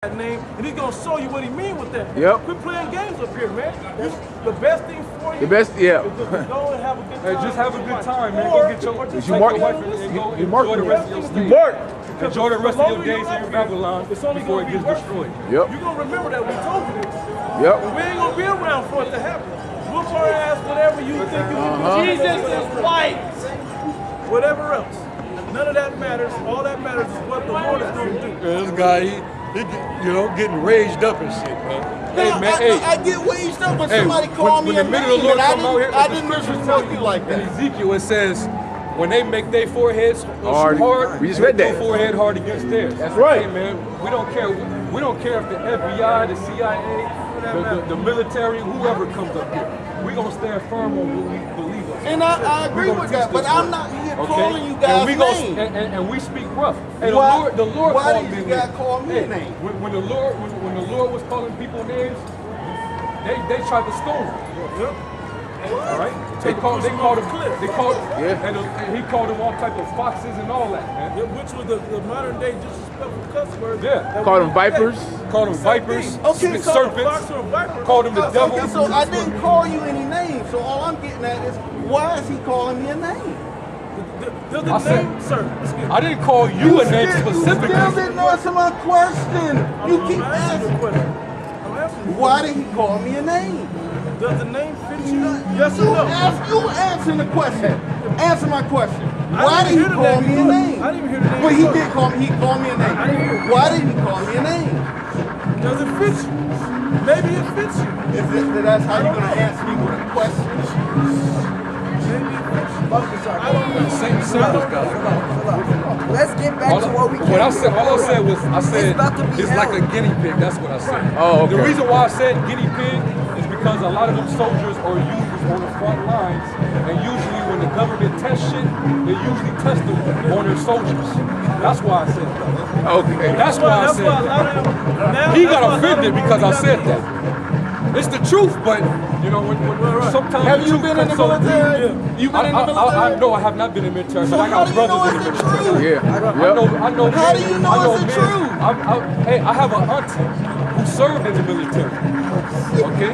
that name, and he's gonna show you what he mean with that. Yep. Quit playing games up here, man. The best thing for you. The best, yeah. Is just to go and have a good time. Hey, just have a good time, man. Or, Go get your mark- wife and go you mark enjoy the rest of your stay. You mark. Enjoy the rest of your days here in Babylon before it gets destroyed. Yep. You're gonna remember that we told you this. Yep. And we ain't gonna be around for it to happen. We'll probably ask whatever you think you can do. Jesus is white. Whatever else. None of that matters. All that matters is what the Lord is going to do. This guy, he getting raised up and shit, man. Hey, man, I get waged up when somebody call me a name, and I didn't respect you like that. In Ezekiel, it says, when they make their foreheads hard, We just read that. their forehead hard against theirs. That's right. Hey, man, we don't care. We don't care if the FBI, the CIA, the military, whoever comes up here. We're going to stand firm on what we believe in. And I agree with that, but I'm not here calling you guys names. And we speak rough. Hey, Why- the Lord why called did me you a guys name. call me a name? When the Lord was calling people names, they tried to stone him. All right? They called him, and he called them all type of foxes and all that, man. Which was the modern day disrespectful cuss words. Yeah. Called them vipers. Called them vipers, Okay, so- serpents, called him the devil. Okay, so I didn't call you any names, so all I'm getting at is, why is he calling me a name? The I said- name, sir. Excuse me. I didn't call you a name You specifically. still didn't answer my question. You keep I'm asking asking. the question. I'm asking you. Why did he call me a name? Does the name fit you? Yes or no? You answer the question. Answer my question. I Why didn't did hear he the call name me a before. name? I didn't even hear the name But he before. did call me. He called me a I didn't hear name. it. Why did he call me a name? Does it fit you? Maybe it fits you. That's how you're gonna answer me with a question? Maybe it fits you. I don't know. Same symbols, guys. Let's get back to what we came All I said was, It's about to be it's like a hell. guinea pig. That's what I said. Oh, okay. The reason why I said guinea pig is because a lot of them soldiers are used on the front lines, and usually when the government tests shit, they usually test them on their soldiers. That's why I said that. Okay. That's why I said a lot of that. them. Now, He that's why a got lot of offended them because I got said mad. that. It's the truth, but you know, when sometimes Have the you truth been in the comes so military? deep. You been in the military? No, I have not been in the military, So but I how got do you brothers know in the it's the military. truth? Yeah. I know. How do you know I it's the men. truth? Hey, I have an auntie who served in the military. Okay,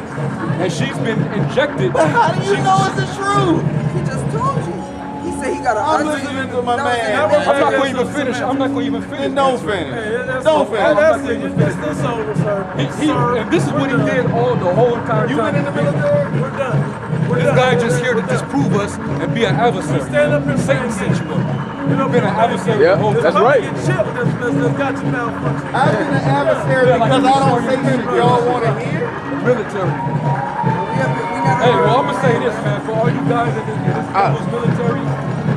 and she's been injected. But how do you know it's the truth? He just told you. He said he got a I'm auntie. listening to my No, man. I'm not going to even finish. I'm not going to even finish. Then don't answering. finish. Don't finish. That's it. It's over, sir. And this is what he did the whole entire You time. been in the military? We're done. This guy just here to disprove us and be an adversary. Stand up and Satan say sent you up. You've been an adversary Yeah, the whole that's time. right. Chip that's got you malfunctioning. I've been an adversary Yeah, like because you I don't saw say your shit y'all want to hear. Military. Hey, well, I'm gonna say this, man. For all you guys in this military,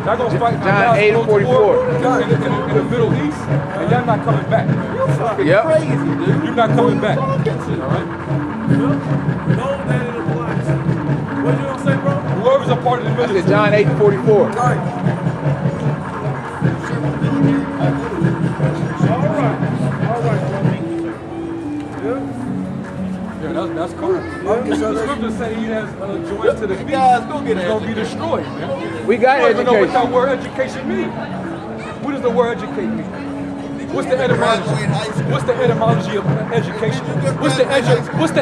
y'all gonna fight my John guys 8:44. in the Middle East, and y'all not coming back. Yep. Crazy, dude. You're not coming back. All right? Know that it applies. What you gonna say, bro? Whoever's a part of the I military. said John 8:44. All right, bro. Yeah, that's cool. The scriptures say he has joined to the beast. Guys, go get He's it. gonna be destroyed, man. We got I don't even know what education. that word education means. What does the word educate mean? What's the etymology? What's the etymology of education? What's the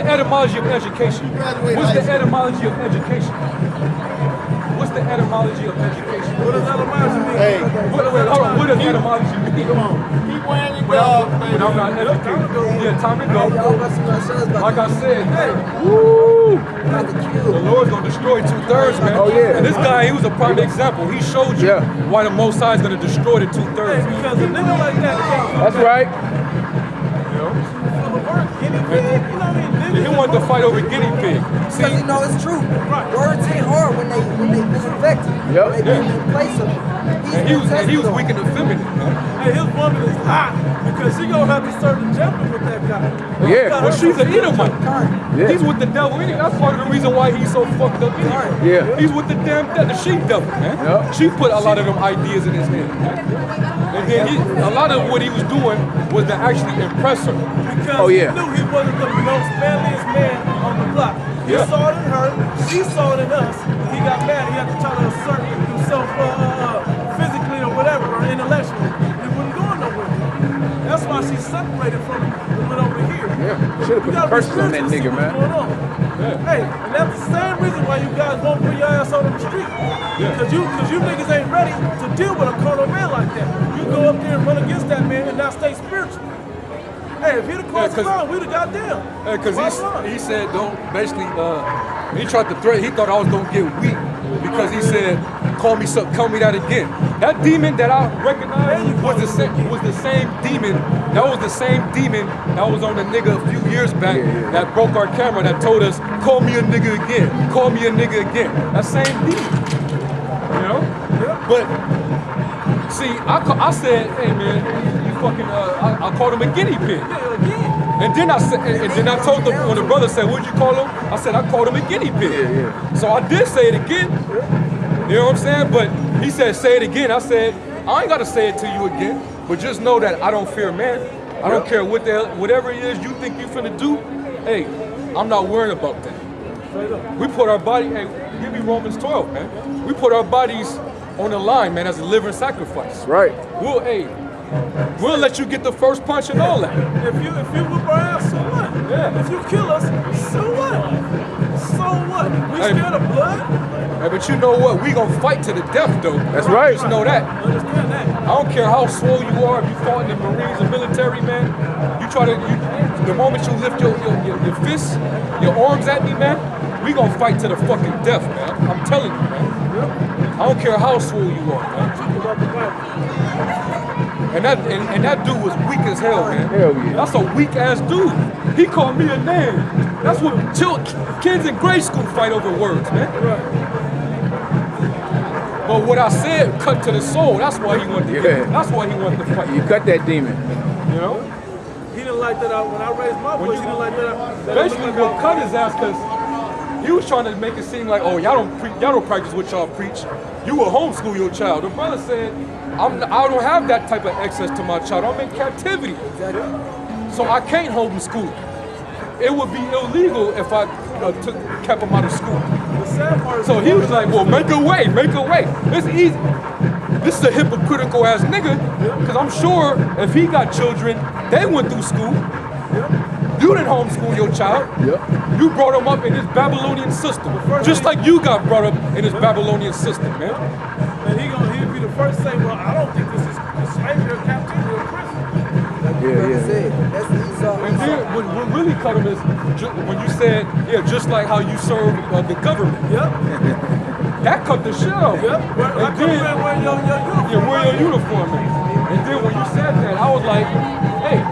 etymology of education? What's the etymology of education? What's the etymology of education? What does etymology mean? Hey, What does etymology mean? come on. Keep wearing your When gloves, I'm baby. not educated. Yeah, time to Y'all go. got some about Like I said, to the kill. Lord's gonna destroy 2/3, man. Oh, yeah. And this guy, he was a prime example. He showed you Yeah. why the Most High is gonna destroy the 2/3. Hey, because a nigga like that can't That's right. You know? feel the word guinea pig. You know what I mean? And he wanted to fight over guinea pig. See, Because you know it's true. Words hit hard when they disinfected. Yep. When they put in place of it. and he was weak and effeminate, man. Hey, his woman is hot because she gonna have to start the jumping with that guy. Yeah. Well, she's an Edomite. Yeah. He's with the devil anyway. That's part of the reason why he's so fucked up anyway. Yeah. He's with the damn the sheep devil, man. Yep. She put a lot of them ideas in his head, man. And then a lot of what he was doing was to actually impress her. Because Oh, yeah. he knew he wasn't the most manliest man on the block. He Yeah. saw it in her, she saw it in us. He got mad. He had to try to assert himself physically or whatever, or intellectually. He wasn't going nowhere. That's why she's separated from the little Should've put gotta be curses on that spiritual to see nigga, what's man. going on. Hey, and that's the same reason why you guys won't put your ass on the street. Because you niggas ain't ready to deal with a carnal man like that. You go up there and run against that man and not stay spiritual. Hey, if he'd have crossed the line, we'd have got down. Because he said, don't basically, he tried to threaten, he thought I was gonna get weak because he said, call me that again. That demon that I recognized was the same demon. That was the same demon that was on the nigga a few years back that broke our camera that told us, call me a nigga again, call me a nigga again. That same demon, you know? But see, I said, hey man, you fucking, I called him a guinea pig. And then I said, and then I told them, when the brother said, what'd you call him? I said, I called him a guinea pig. So I did say it again. You know what I'm saying? But he said, say it again. I said, I ain't gotta say it to you again, but just know that I don't fear man. I don't care what the hell, whatever it is you think you finna do, hey, I'm not worrying about that. We put our body, hey, give me Romans 12, man. We put our bodies on the line, man, as a living sacrifice. Right. We'll let you get the first punch and all that. If you whip our ass, so what? Yeah. If you kill us, so what? So what? We scared of blood? Hey, but you know what? We gonna fight to the death, though. That's right. Just know that. Understand that. I don't care how swole you are, if you fought in the Marines or military, man. The moment you lift your fists, your arms at me, man, we gonna fight to the fucking death, man. I'm telling you, man. I don't care how swole you are, man. And that dude was weak as hell, man. Hell yeah. That's a weak ass dude. He called me a name. That's what kids in grade school fight over words, man. But what I said cut to the soul. That's why he wanted to that's why he wanted to fight. You cut that demon. You know? He didn't like that when I raised my voice, he didn't like that. Basically what cut his ass, because he was trying to make it seem like, oh, y'all don't practice what y'all preach. You will homeschool your child. The brother said, I don't have that type of access to my child. I'm in captivity. So I can't homeschool. It would be illegal if I kept him out of school. The sad part is so he was like, well, make a way. It's easy. This is a hypocritical ass nigga, because I'm sure if he got children, they went through school. You didn't homeschool your child. You brought him up in this Babylonian system, just like you got brought up in this Babylonian system, man. And he'd be the first to say, well, I don't think this is slavery or captivity or prison. That's Esau. And then what really cut him is when you said, just like how you serve the government. That cut the shit off. I come in wearing your uniform. Wear your uniform, man. And then when you said that, I was like, hey,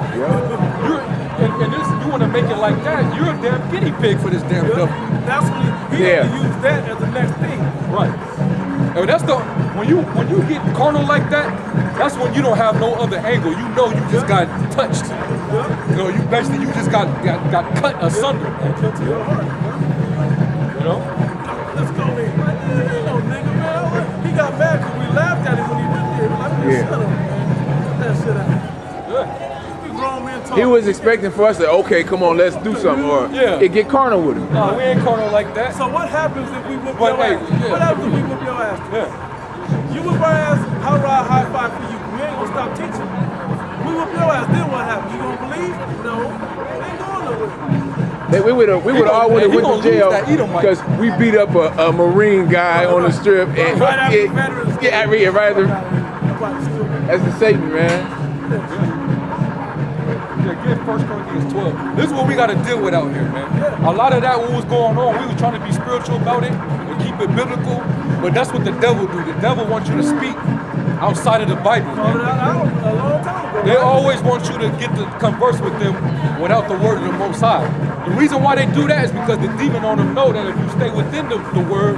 you want to make it like that, you're a damn guinea pig for this damn government. That's when he had to use that as the next thing. Right. And that's when you get carnal like that, that's when you don't have no other angle. You know you just got touched. You know, you just got cut asunder. Cut to your heart. You know? Let's go in. Like, ain't no nigga, man. He got mad because we laughed at him when he went there. Like, shut up, man. Cut that shit out. We grown men talking. He was expecting for us to, okay, come on, let's do something, or it get carnal with him. No, we ain't carnal like that. So what happens if we whip your ass? What happens if we whip your ass? You whip our ass, how do I high five for you? We ain't gonna stop teaching. We whip your ass, then what happens? You gonna believe? No. Ain't going nowhere. We would have all would have went to jail because we beat up a Marine guy on the strip and right after veterans. That's the Satan, man. Get 1 Corinthians 12. This is what we got to deal with out here, man. A lot of that, what was going on, we was trying to be spiritual about it and keep it biblical, but that's what the devil do. The devil wants you to speak outside of the Bible, man. They always want you to get to converse with them without the word of the Most High. The reason why they do that is because the demon on them know that if you stay within the word,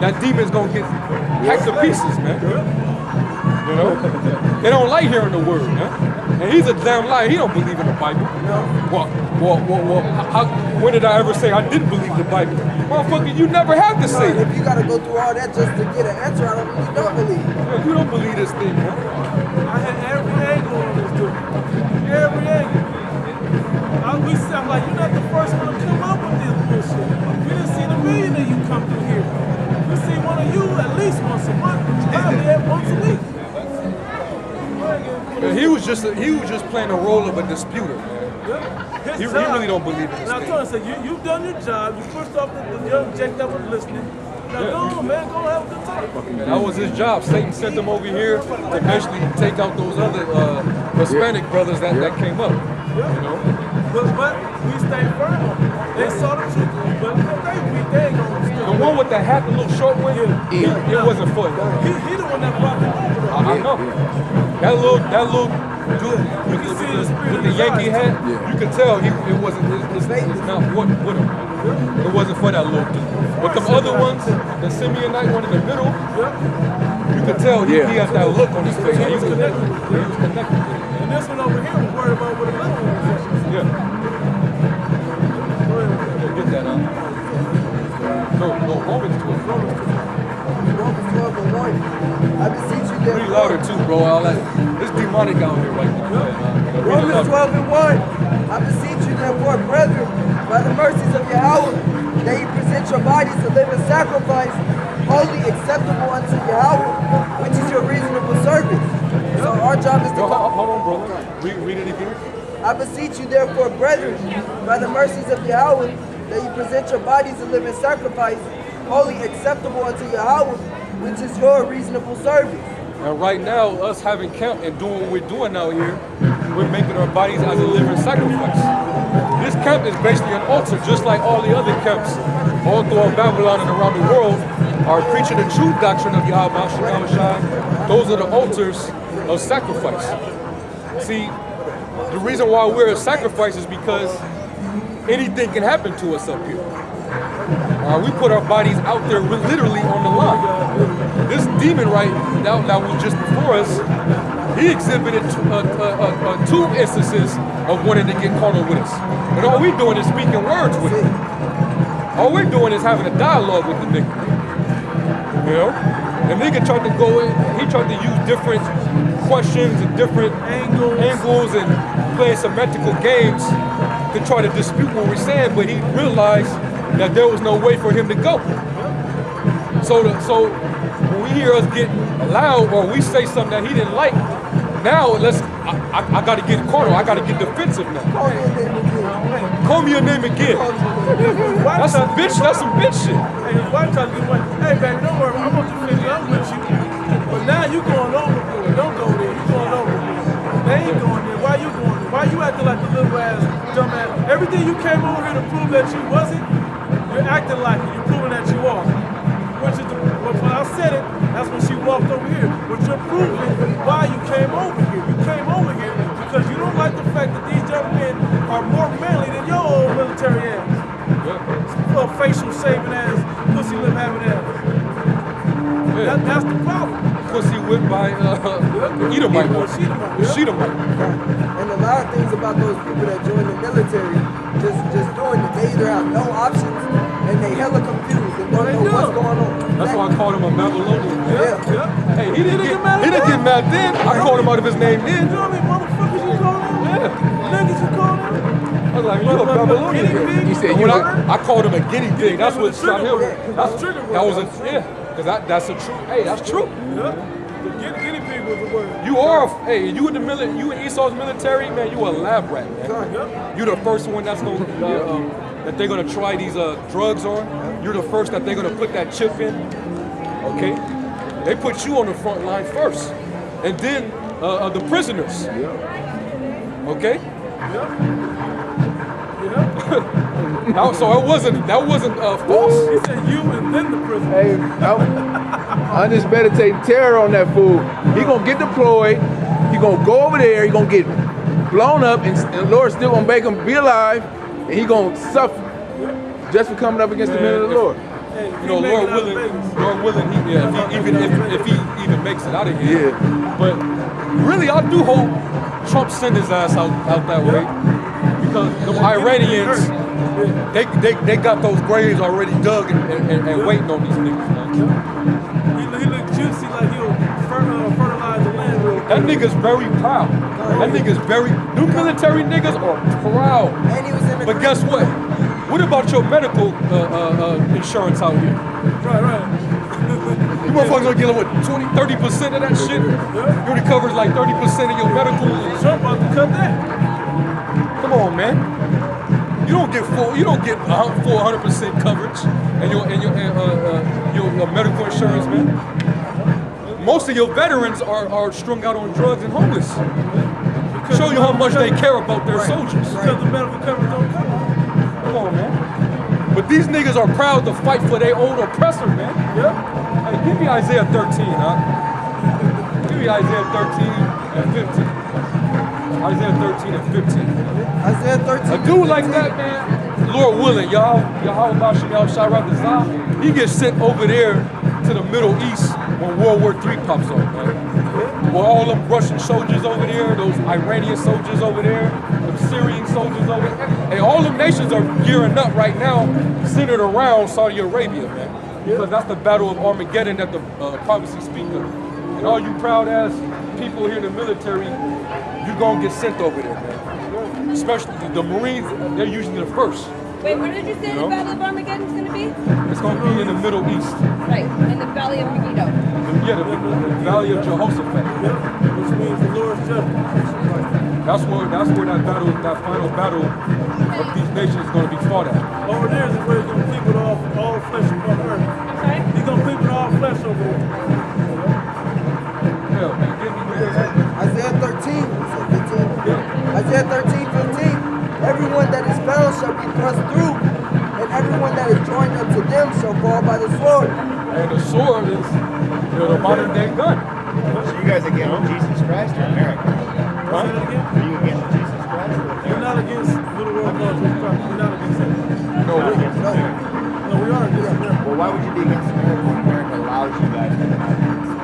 that demon's gonna get hacked to pieces, man. You know? They don't like hearing the word, man. And he's a damn liar. He don't believe in the Bible. When did I ever say I didn't believe the Bible? Motherfucker, you never have to say that. If you gotta go through all that just to get an answer out of it, you don't believe. Yeah, you don't believe this thing, man. I had every angle on this dude. Every angle. I'm like, you're not the first one to come up with this bullshit. We done seen a million of you come through here. We see one of you at least once a month, probably once a week. And he was just playing the role of a disputer, man. He really don't believe in this And I thing. told him, I said, you've done your job. You pushed off the young Jake that was listening. Now go on, man. Go have a good time. And that was his job. Satan sent him over here to eventually take out those other Hispanic brothers that came up. You know? But we stayed firm on it. They saw the truth, but they ain't gonna understand. The one with the hat, the little short one, it wasn't for him. He the one that brought them over though. I know. That little dude with the Yankee hat, you could tell it wasn't his name is not with him. It wasn't for that little dude. But the other ones, the Simeonite one in the middle, you could tell he had that look on his face. He was connected. He was connected. And this one over here was worried about what the little one was. Yeah. Get that out. No, Romans 12. Romans 12 and 1. I beseech you Pretty louder too, bro. All that. It's demonic out here right now. Romans 12 and 1. I beseech you therefore, brethren, by the mercies of Yahweh, that you present your bodies a living sacrifice, holy, acceptable unto Yahweh, which is your reasonable service. So our job is to Hold on, brother. Read it again. I beseech you therefore, brethren, by the mercies of Yahweh, that you present your bodies a living sacrifice, holy, acceptable unto Yahweh, which is your reasonable service. And right now, us having camp and doing what we're doing out here, we're making our bodies as a living sacrifice. This camp is basically an altar, just like all the other camps all throughout Babylon and around the world are preaching the true doctrine of Yahweh Shai. Those are the altars of sacrifice. See, the reason why we're a sacrifice is because anything can happen to us up here. We put our bodies out there literally on the line. This demon right now that was just before us, he exhibited two instances of wanting to get carnal with us. And all we're doing is speaking words with him. All we're doing is having a dialogue with the nigga. You know? The nigga tried to go in, he tried to use different questions and different angles and play symmetrical games to try to dispute what we're saying, but he realized that there was no way for him to go. So when we hear us get loud or we say something that he didn't like, now I gotta get carnal, I gotta get defensive now. Call me your name again. That's some bitch shit. And his wife tried to get money. Hey, baby, don't worry, I'm gonna defend you, I'm with you. But now you going overboard. Don't go there, you going overboard. They ain't going there. Why you going there? Why you acting like the little ass, dumb ass? Everything you came over here to prove that you wasn't, you're acting like it. You're proving that you are. Which is when I said it, that's when she walked over here. But you're proving why you came over here. You came over here because you don't like the fact that these young men are more manly than your old military ass. Little facial shaving ass, pussy lip having ass. That's the problem. Pussy whipped by Edomite. Edomite. And a lot of things about those people that join the military, just doing it, they either have no options and they hella confused and don't know what's going on. That's why I called him a Babylonian. Yeah. Hey, he didn't get mad then. I called him out of his name then. You know how many motherfuckers you call them? Yeah. Niggas you call them? I was like, you're a Babylonian. He said, I called him a guinea pig. That's what shot him. That's trigger word. That was because that's a true. Hey, that's true. The guinea pig was the word. You are, you in the military, you in Esau's military, man. You a lab rat, man. You the first one that's gonna that they're gonna try these drugs on. You're the first that they're gonna put that chip in. Okay, they put you on the front line first, and then the prisoners. Okay. So that wasn't false. He said you and then the prison. Hey, I'm just meditating terror on that fool. He gonna get deployed. He gonna go over there. He gonna get blown up, and the Lord still gonna make him be alive, and he gonna suffer just for coming up against the men of the Lord. Hey, You know, Lord willing, if he even makes it out of here. Yeah. But really, I do hope Trump send his ass out that way, because the Iranians, they got those graves already dug and waiting on these niggas, man. He look juicy like he'll fertilize the land real quick. That nigga's very proud. That nigga's new military niggas are proud. And he was in the But guess what? What about your medical insurance out here? Right. You motherfuckers are dealing with 20-30% of that shit. It only covers like 30% of your medical. Trump about to cut that. Come on, man. You don't get full 100% coverage and your medical insurance, man. Most of your veterans are strung out on drugs and homeless. Show you how much they care about their soldiers. Because the medical coverage don't cover. Come on, man. But these niggas are proud to fight for their old oppressor, man. Yep. Hey, give me Isaiah 13, huh? Give me Isaiah 13 and 15. Isaiah 13 and 15. Isaiah 13. A dude like that, man, Lord willing, y'all about Shemel Shai, he gets sent over there to the Middle East when World War III pops up, man. Well, all them Russian soldiers over there, those Iranian soldiers over there, them Syrian soldiers over there. And all them nations are gearing up right now, centered around Saudi Arabia, man. Because that's the battle of Armageddon that the prophecy speak of. And all you proud ass people here in the military, you're gonna get sent over there, man. Especially the Marines, they're usually the first. Wait, where did you say the Battle of Armageddon is going to be? It's gonna be in the Middle East. Right, in the Valley of Megiddo. Yeah, the Valley of Jehoshaphat. Which means the Lord's judgment. That's where that battle, that final battle of these nations is gonna be fought at. Over there is where he's going to keep it all flesh upon earth. I'm sorry? He's going to keep it all flesh over there. Hell, man, give me that. Isaiah 13. Isaiah 13:15. Everyone that is found shall be thrust through, and everyone that is joined unto them shall fall by the sword. And the sword is the modern day gun. So you guys against Jesus Christ or America? Say that again? Are you against Jesus Christ or We're not against little world culture. We're not against it. No, against America? No, we are against America. Well, why would you be against America when America allows you guys to come out against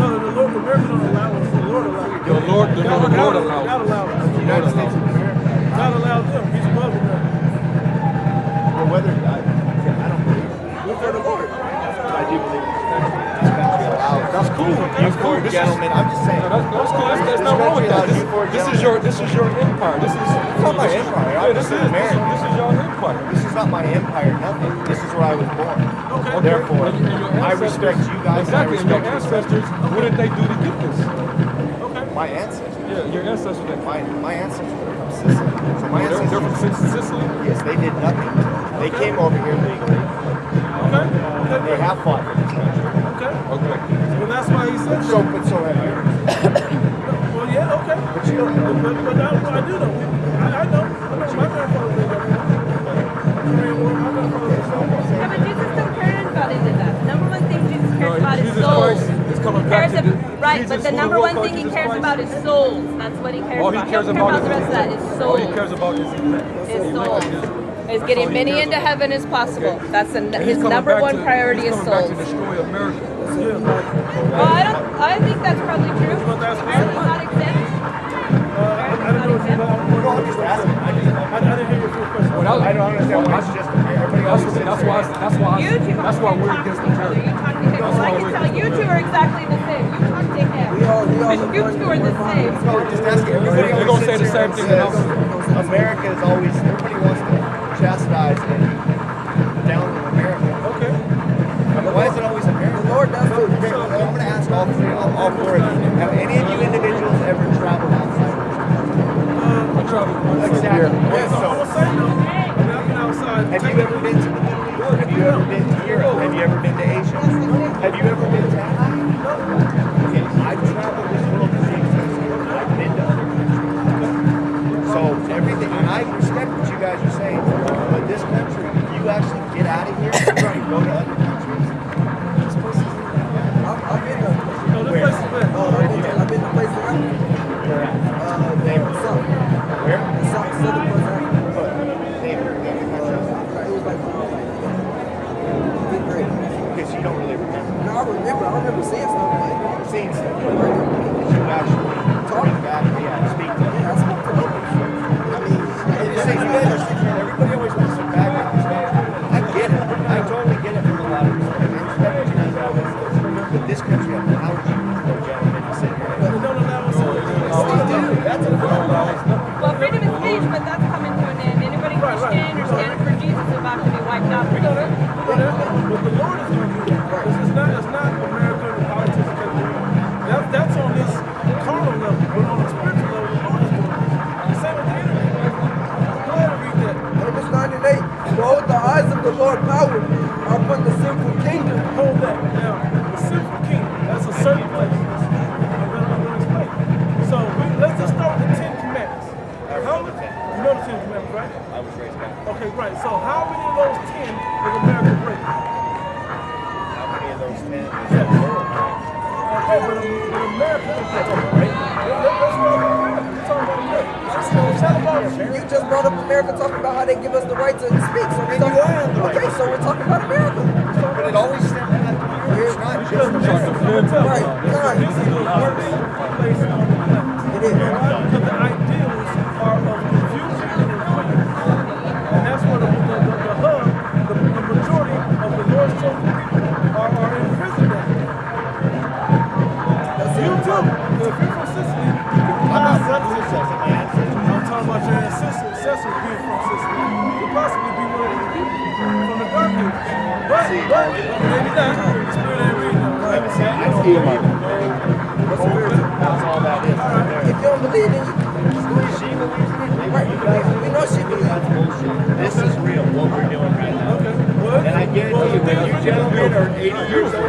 No, the Lord, America don't allow us. The Lord allows us. the Lord God allows. allows us. the United States of America? God allows them. He's above America. Well, whether I don't believe We're for the Lord. I do believe this country allows. That's cool. You That's four cool. gentlemen, I'm just saying. That's cool. There's no wrong with that. This is your empire. This is not my empire. Yeah, this is America. This is your empire. This is not my empire, nothing. This is where I was born. Okay. Therefore, And your I ancestors- respect you guys. Exactly. I And your respect ancestors, what did they do to get this? Okay. my ancestors. Yeah, your ancestors. My ancestors were from Sicily. So my They're from ancestors, Sicily. yes, they did nothing. They came over here legally. Okay. They have fought for this country. Okay. Okay. Well, that's why he said So, but so have you. Well, yeah, okay. But you don't know. But I do know. I know. My grandfather did that. Korean War, my grandfather did that. Yeah, but Jesus don't care anybody did that. Number one thing Jesus cares about is Jesus souls. Christ is coming back Cares to right, Jesus, but the who number the one world thing he called cares Jesus about is souls. That's what he cares All about. he cares He don't care about about the rest of that. Is All souls. he cares about is His souls. Is getting all he many cares into about. heaven as possible. That's And his he's coming number back one to- priority he's is coming back souls. to destroy America. Yeah, like, Well, I think that's probably true. But that's- America's not exempt. I don't know what you No, I'm just asking. I didn't hear your full question. Well, I don't understand why it's just everybody always sits there. You two that's why we're talk against to each other. America. You talk to him. Well, I can tell you two are exactly the same. You talk to him. We all You look two are the same. No, just asking. Everybody They're always gonna say sits the here same and thing says America is always, everybody wants to chastise and down on America. Okay. Why is it always America? The Lord does it. Okay, well, I'm going to ask all three, all four of you. Have any of you individuals ever traveled outside? I travel. Exactly. Yeah, so I So, was saying, though, I mean, I've been outside. have you ever been to the Middle East? Have you ever been to Europe? Have you ever been to Asia? Have you ever been to Africa? Okay, I've traveled this world to see things. I've been to other countries. So everything, and I respect what you guys are saying, but this country, if you actually get out of here and try to go to other countries, this place is I've been to, No, this place is bad. I've been to places like name the south, where? the south, southern part of Africa. Name the countries. It was like big great. Okay, so you don't really remember No, I remember seeing stuff like seeing stuff. Did you actually talk back? Yeah, speak to them. yeah, I speak to others. I mean, I'm just saying, you guys are sitting here, everybody always wants to back up and say, I get it. I totally get it from a lot of respect. I respect what you guys always say. But this country allows you, gentlemen, to sit here. They don't allow us to That's a problem. Well, freedom of speech, but that's coming to an end. Anybody Christian or standing for Jesus is about to be wiped out pretty soon. But the Lord is going to do that. It's not America and politics. You know the 10 commandments, right? I was raised Catholic. Okay, right. So how many of those 10 is America breaking? How many of those 10 is the world? Okay, but America is breaking. Let's talk about America. Let's talk about America. You just brought up America talking about how they give us the right to speak. So we're talking, okay, so we're talking about America. But it always stems back to America. It's not just America. Right, right. This is the worst place on the planet. It is. Because the ideals are of confusion and freedom. And that's where the hub, the majority of the Lord's chosen people are in prison now. You too. If you're from Sicily, I'm not from Sicily. I'm talking about your ancestors being from Sicily. You'll possibly be one of the people from the dark ages. But maybe not. The spirit ain't reading them. Right? That's Edomite. That's all that is. If you don't believe it, She believes in it. right. We know she believes That's bullshit. This is real, what we're doing right now. Okay. Well, And I guarantee you, when you gentlemen are 80 years old,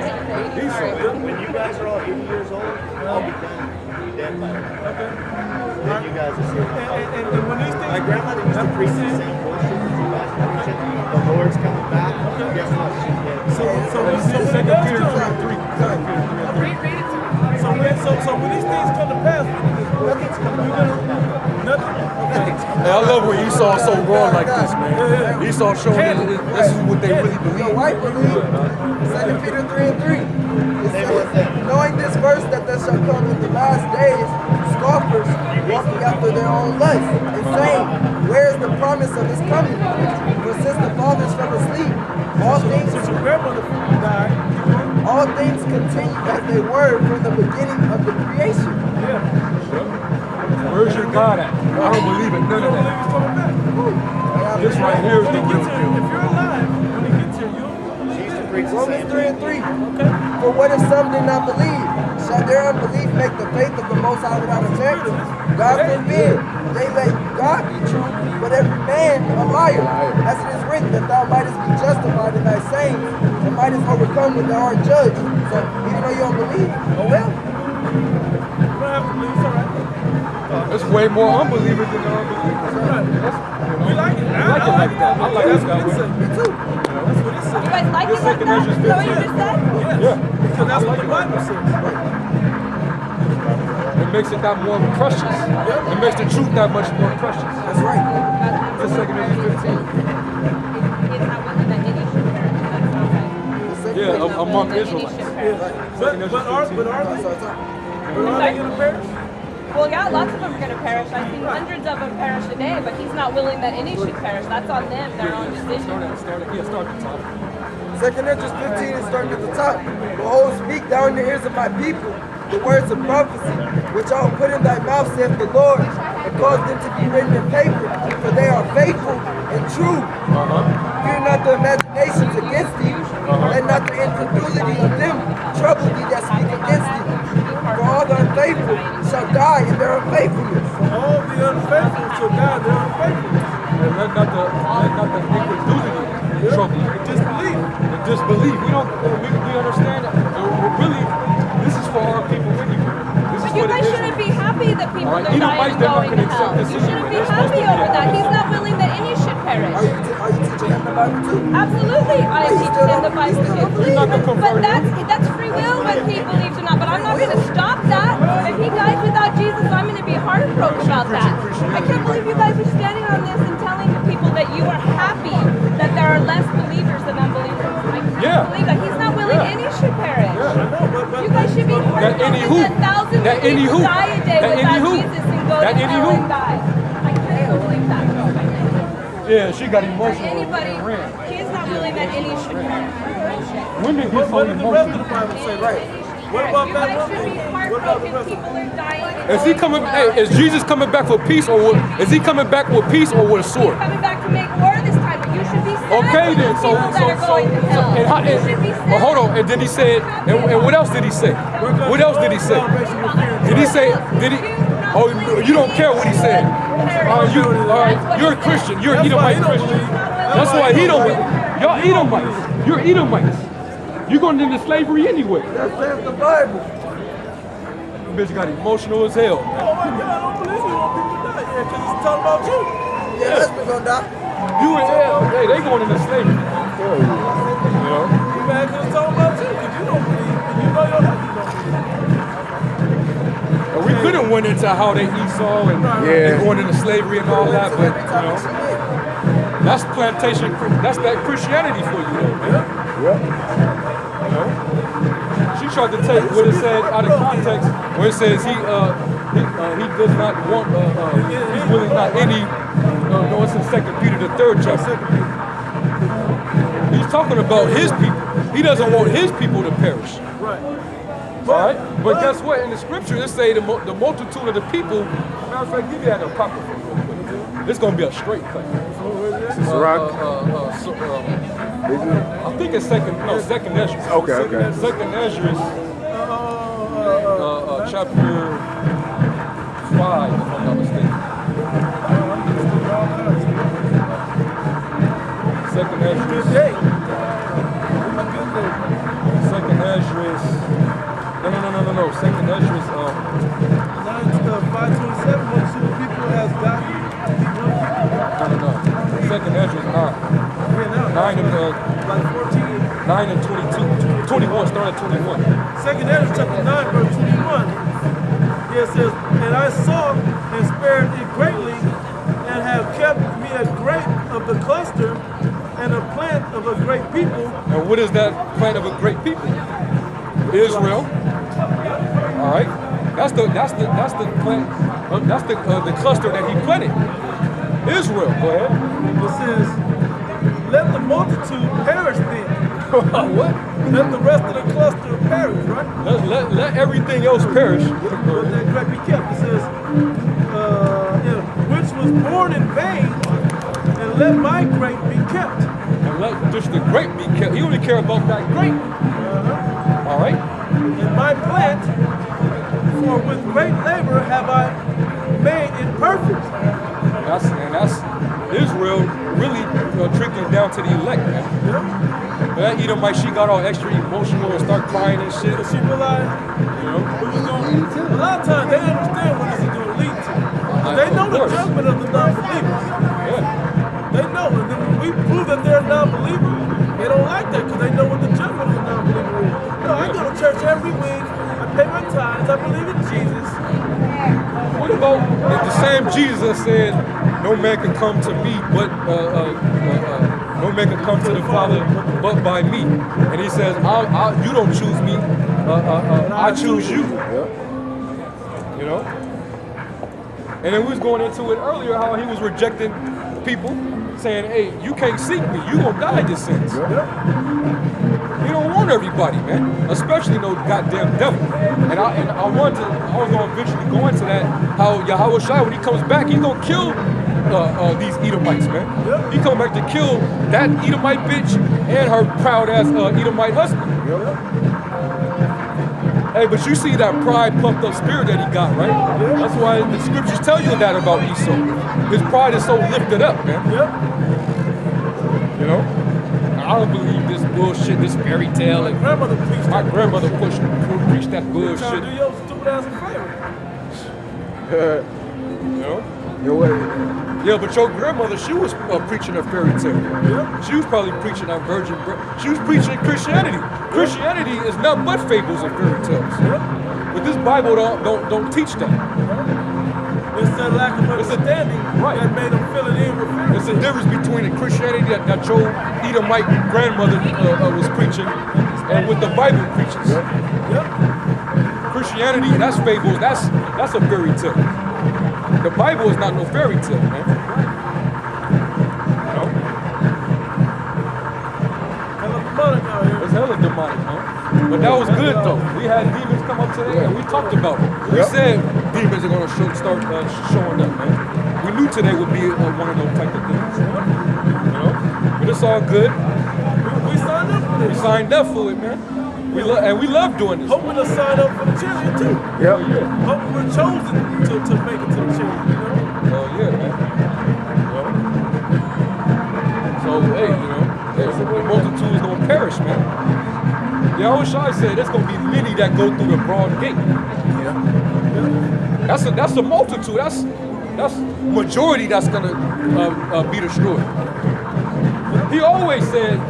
when you guys are all 80 years old, I'll be done. Be dead by then. okay. Then you guys will see. And when these things My grandmother used to preach the same bullshit that you guys are preaching. The Lord's coming back. Guess what? She's dead. So when these things come to pass, nothing. Okay. Hey, I love when Esau so wrong like this, man. Esau showing that this is what they really your believe. wife believe. 2 Peter 3:3. It says, knowing this verse that there shall come in the last days, scoffers walking after their own lusts, and saying, where is the promise of his coming? For since the fathers fell asleep, all things Since your grandmother died, all things continue as they were from the beginning of the creation. yeah. Where's your God at? I don't believe it, none You of don't believe that. he's coming back. This right here is When the he real gets here, deal. if you're alive, when he gets here, you'll She used to believe preach the Romans same 3:3. Okay. For what if some did not believe? Shall their unbelief make the faith of the Most High without effect? God forbid. They let God be true, but every man a liar. As it is written, that thou mightest be justified in thy sayings, and mightest overcome when thou art judged. So even though you don't believe, oh well. You don't have to believe, it's all right. There's way more unbelievers than unbelievers. It's all right. We like it. I like it that way. I like it that way. Me too. That's what it says. You guys like it like that? Is that what you just said? Yes. Because that's what the Bible says. It makes it that more precious. It makes the truth that much more precious. That's right. That's 2 Corinthians 15. He's not willing that any should perish. That's not right. Yeah, among That any Israelites. should perish. But are they going to perish? Well, yeah, lots of them are going to perish. I've seen hundreds of them perish a day, but he's not willing that any should perish. That's on them, their own decision. Start at the top. 2 Corinthians 15 is starting at the top. Behold, speak thou in the ears of my people the words of prophecy, which I will put in thy mouth, saith the Lord, and cause them to be written in paper, for they are faithful and true. Fear not the imaginations against thee, let not the incredulity of them trouble thee that speak against thee. For all the unfaithful shall die in their unfaithfulness. All the unfaithful shall die in their unfaithfulness. And let not the incredulity trouble you. Disbelief. The disbelief. We understand that. Really, this is for our people anyway. This is But you for the guys Israelites. shouldn't be happy that people All right, are dying Edomites, and they're not going gonna to accept hell. this You shouldn't anyway. be They're supposed happy to be over that. happy. He's not willing that any should perish. Are you teaching them the Bible too? Absolutely, I teach them the Bible too. You're not gonna convert But him. that's free will when he believes or not. But I'm not going to stop that. If he dies without Jesus, I'm going to be heartbroken about that. I can't believe you guys are standing on this and telling the people that you are happy that there are less believers than unbelievers. I can't believe that. He's not willing any should perish. You guys should be heartbroken that thousands of people die a day without Jesus and go to hell and die. I can't believe that. Yeah, she got emotional. Anybody, and ran. he's not willing that any should perish. Women get so What did the rest of the emotional. Bible say? Right. What about You that guys should be woman? What about the heartbroken. rest of People them? are dying. Is he coming? Hey, is Jesus coming back for peace or is he coming back with peace or with a sword? Coming back to make war this time, but you should be sad Okay for then. the So people that are going to hell. and how, You should be sad. well, hold on. And then he said. And what else did he say? What else did he say? Did he say? Did he? Oh, you don't care what he said. You're a Christian. You're an Edomite Christian. That's why he don't. Y'all Edomites. You're Edomites. You're going into slavery anyway. That says the Bible. Bitch got emotional as hell. Oh my God, I don't believe you want people to die. talking about you. Your husband gonna die. You and hey, they going into slavery. You know? You mad because it's talking about you because you don't believe and you know your husband don't believe. And we could have went into how they Esau and going into slavery and all that, but you know, that's plantation. That's that Christianity for you, though, man. Yep. You know? She tried to take what it said out of context, where it says he does not want he's willing not any. No, it's in 2 Peter the 3rd chapter. He's talking about his people. He doesn't want his people to perish. Right. All right, but guess what? In the scripture, it say the multitude of the people. Matter of fact, give me that apocrypha. It's gonna be a straight cut. Sirach. I think it's second Ezra. Okay. Second Ezra, chapter 5, if I'm not mistaken. Second Ezra. Second Ezra. No. Second Ezra. 527. Most of the people has gotten. No. Second Ezra 9 and like 14. 9 and 22, 21. Start at 21. Second Ezra chapter 9 verse 21. It says, and I saw and spared it greatly, and have kept me a grape of the cluster, and a plant of a great people. And what is that plant of a great people? Israel. All right. That's the plant. That's the cluster that he planted. Israel. Go ahead. It says, let the multitude perish then. What? Let the rest of the cluster perish, right? Let everything else perish. But that grape be kept. It says, which was born in vain, and let my grape be kept. And let just the grape be kept. You only care about that grape. All right. And my plant, for with great labor have I made it perfect. That's Israel really trickling down to the elect, man. That Edomite, she got all extra emotional and start crying and shit. She realized, you know, a lot of times they understand what this is going to lead to. They know the judgment of the non-believers. Yeah. They know, and then when we prove that they're a non-believer, they don't like that because they know what the judgment of the non-believer is. No, I go to church every week. I pay my tithes. I believe in Jesus. What about the same Jesus that said, "No man can come to me, but no man can come to the Father, but by me." And he says, "You don't choose me. I choose you." You know. And then we was going into it earlier how he was rejecting people, saying, "Hey, you can't seek me. You gonna die in your sins." You don't want everybody, man, especially no goddamn devil. And I was gonna eventually go into that, how Yahweh Shai, when he comes back, he's gonna kill these Edomites, man. He come back to kill that Edomite bitch and her proud ass Edomite husband. Hey, but you see that pride puffed up spirit that he got, right? That's why the scriptures tell you that about Esau. His pride is so lifted up, man. You know? I don't believe this bullshit, this fairy tale. My grandmother preached My grandmother preached that bullshit. Trying to do your stupid ass a favor. You know? Yeah, but your grandmother, she was preaching a fairy tale. She was probably preaching that virgin. She was preaching Christianity. Christianity is not but fables and fairy tales. But this Bible don't teach that. It's that lack of understanding that made them fill it in with fairy tales. There's a difference between the Christianity that your Edomite grandmother was preaching and what the Bible preaches. Christianity, that's fables. That's a fairy tale. The Bible is not no fairy tale, man. You know? Hella demonic out here. It's hella demonic, man. But that was good, though. We had demons come up today, and we talked about it. We said demons are going to start showing up, man. We knew today would be one of those type of things. You know? But it's all good. We signed up for this. We signed up for it, man. We love doing this. Hoping to sign up for the chariot too. Hoping we're chosen to make it to the chariot, you know? Oh yeah, man. So hey, you know, the multitude is gonna perish, man. Yahweh Shai said there's gonna be many that go through the broad gate. That's a multitude. That's majority that's gonna be destroyed. He always said